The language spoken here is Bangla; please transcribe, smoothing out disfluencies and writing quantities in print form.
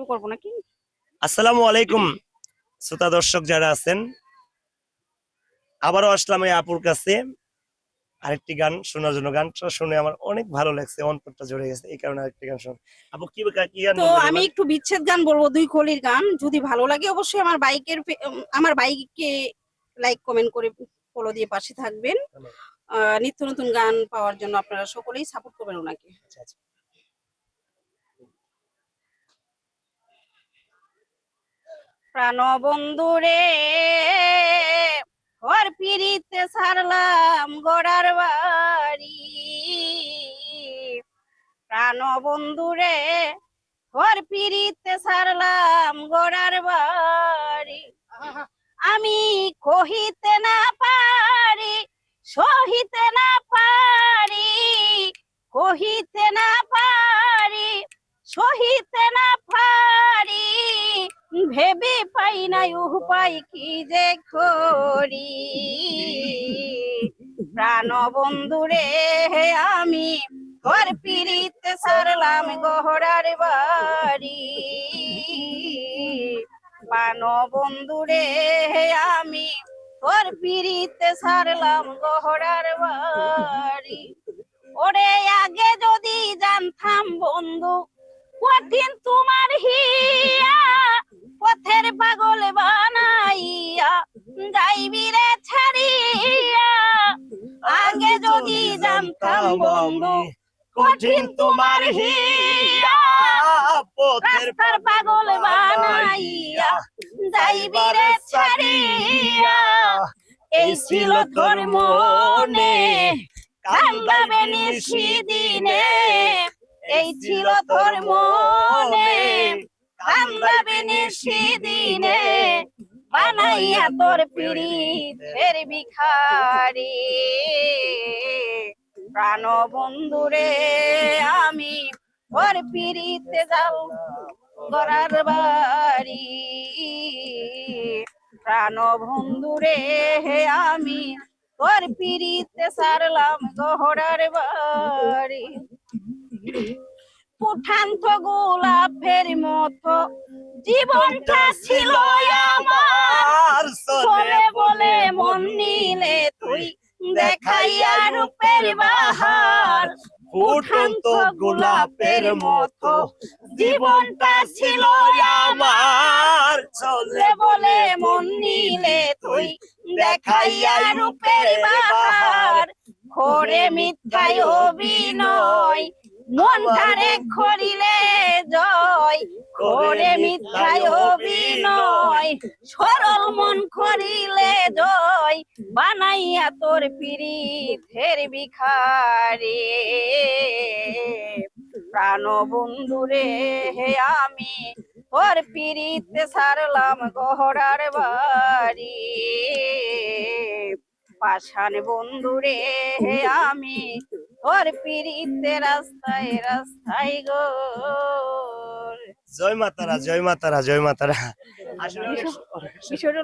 করবো নাকি? আসসালামু আলাইকুম শ্রোতা দর্শক যারা আছেন, আবারও আসলাম এই আপুর কাছে আরেকটি গান শোনার জন্য। গানটা শুনে আমার অনেক ভালো লাগছে, অন্তরটা জুড়ে গেছে, এই কারণে আরেকটি গান শুন। আপু কি কি গান তো বলবেন আমি এবার? একটু বিচ্ছেদ গান বলবো, দুই কলির গান। যদি ভালো লাগে অবশ্যই আমার বাইকে লাইক কমেন্ট করে ফলো দিয়ে পাশে থাকবেন। নিত্য নতুন গান পাওয়ার জন্য আপনারা সকলেই সাপোর্ট করবেন ওনাকে। আচ্ছা, আচ্ছা। প্রাণবন্ধু রে, ঘর ফিরিতে ছাড়লাম গড়ার বাড়ি। প্রাণবন্ধু রে, ঘর ফিরিতে ছাড়লাম গড়ার বাড়ি। আমি কহিতে না পারি, সহিতে না পারি, কহিতে না পারি, সহিতে না পারি, ভেবে পাই না উপায় কি যে করি। প্রাণবন্ধু রে, আমি ঘর ফিরিতে ছাড়লাম গহরার বাড়ি। প্রাণবন্ধু রে, আমি ঘর ফিরিতে ছাড়লাম গহরার বাড়ি। ওরে আগে যদি জানতাম বন্ধু কঠিন তোমার হিয়া, পথের পাগল বানাইয়া যাইবি রে ছাড়িয়া। আগে যদি জানতাম বন্ধু কঠিন তোমার হিয়া, রাস্তার পাগল বানাইয়া যাইবি রে ছাড়িয়া। এই ছিল তোর মনে কান্দাবে নিশিদিনে, এই ছিল তোর মনে কান্দাবে নিশিদিনে, বানাইয়া তোর পীড়িতের ভিখারি। প্রাণবন্ধু রে, আমি তোর পীড়িতে যাও গড়ার বাড়ি। প্রাণবন্ধু রে, আমি তোর পীড়িতে ছাড়লাম গহরার বাড়ি। উঠান্ত গোলাপের মতো জীবনটা ছিল আমার, চলে বলে মন নিলে তুই দেখাইয়া রূপের বাহার। উঠান্ত গোলাপের মতো জীবনটা ছিল আমার, চলে বলে মন নিলে তুই দেখাইয়া রূপের বাহার। করে মিথ্যায় অভিনয় মনটারে করিলে জয়, করে মিথ্যায় অভিনয় সরল মন করিলে জয়, বানাইয়া তোর পীড়িতের ভিখারি। প্রাণবন্ধু রে, আমি তোর পীড়িতে ছাড়লাম গহরার বাড়ি। পাষাণ বন্ধু রে, আমি তোর পীড়িতে রাস্তায় রাস্তায় গো। জয় মাতারা, জয় মাতারা, জয় মাতারা। আসলে বিষয়টা